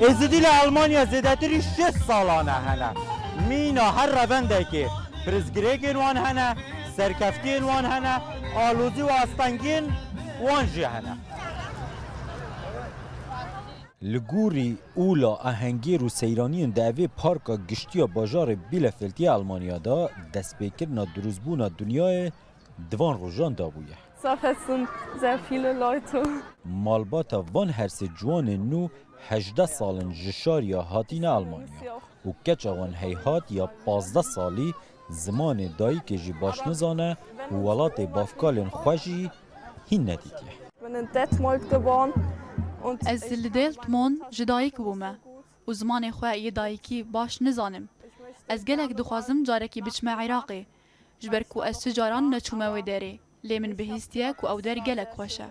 ازدی لألمانیا زیدتری 6 سالانه هنه مینا هر رونده که پرزگریگین وان هنه سرکفتین وان هنه آلوزی و استنگین وان جی هنه لگوری اولا اهنگیر و سیرانین دعوی پارکا گشتیا باجار بیلفلتی آلمانیا دا دست بکرنا دروزبونا دنیای دوان روژان دا بویه. Es sind sehr viele Leute. مالباتا وان هرس جوان نو 18 سالن جشاریا هاتین آلمانیا و کچاوان هیهات یا 15 سالی زمان دایی که جی باش نزانه و ولات بافکالن خوشی هین ندیدیه. bin in Detmold geboren und از لدلتمون جدایک بومه و زمان خواه دایکی باش نزانم. از گلک دخوازم جارکی بچم عراقی جبر کو از تجاران نچومه و داره لیمن بهیستیه کو او در گلک خوشه.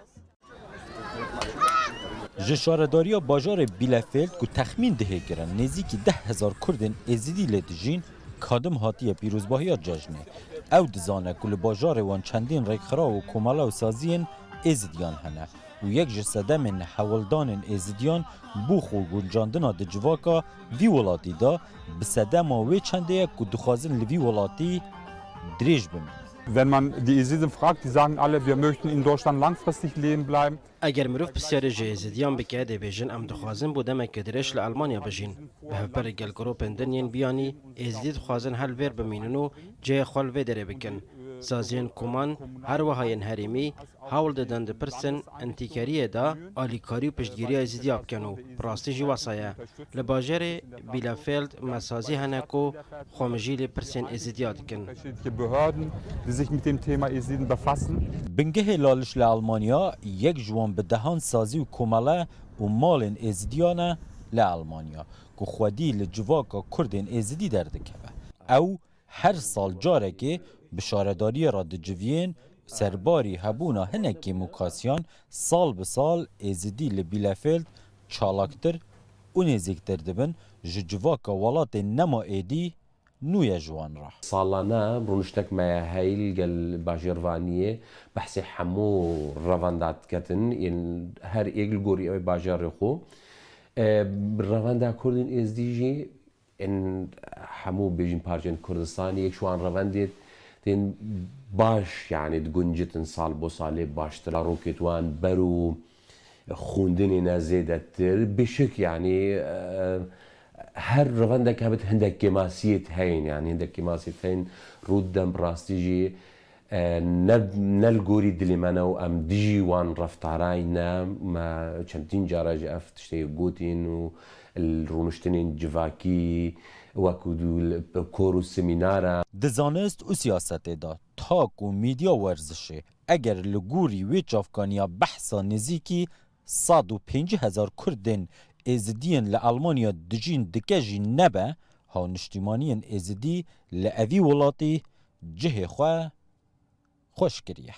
جشارداریا باجار بیلفلد کو تخمین دهه گرن نزدیکی 10,000 کردن ازیدی لدجین کادم هاتیه پیروزباهی جشنه او دزانه کل باجار وان چندین ریخرا و کمالا و سازین ازیدیان هنه و یک جسده من حولدان ازیدیان بوخ و گنجاندنا دجواکا وی ولاتی دا بسده ماوی چنده که دخوازن لوی ولاتی دریج بمین. Wenn man die Jesiden fragt, die sagen alle, wir möchten in Deutschland langfristig leben bleiben. اگر مروف بسیار جهزیدیان بکه ده بیجن ام دخوازن بودم که درش لألمانیا بجین به هفبر گل گروپن دنین بیانی ازدید خوازن هل ویر بمیننو جه خال وی داره بکن سازین کمان هر وهاین هریمی حاول دادن ده پرسن انتیکاریه دا آلیکاری و پشتگیری ازدیاب کنو براستی جی واسایه لباجر بیلافلد مسازی هنکو خومجیل پرسن ازدیاد کن Behörden, die sich mit dem Thema Jesiden befassen. بنگه لالش لألمانیا یک جوان به دهان سازی و کماله و مالن ازدیانه لألمانیا که خودی لجواکا کردن ازدی درده که او هر سال جاره که بشارداری را دجوین سرباری هبونا هنکی مکاسیان سال به سال ازدی لبیلفلد چالاکتر و نزیکتر دبن جواکا ولات نما ایدی نویا جوان را سالانه برونشتك ما هايل قال باجرفانيه بحسي حمو رافاندات كتن ان هر ايجل غوري باجر خو رافاندا كردن از دي جي ان حمو بيجن بارجن كردستاني يك شوان رافانديت تين باش يعني دغنجتن سال بو سالي باشتر روكيتوان برو خوندني نازيدتر بشك يعني هر روندك هبت هندك كماسيت هين يعني هندك كماسيت هين رودم براستيجي نلقوري دليمانا وام ديجي وان رفتاراينا ما چندين جاراج اف تشتي قوتين و الرونشتنين جواكي وكودو كورو سمينارا دزانست و سیاست دا تاک و میدیا ورزشه اگر لگوری ویچ افغانیا بحثا نزیکی 150,000 کردن ازدیان لألمانیا دجین دکجی نبه ها نشتیمانیان ازدی لأوی ولاتی جه خواه خوش کریه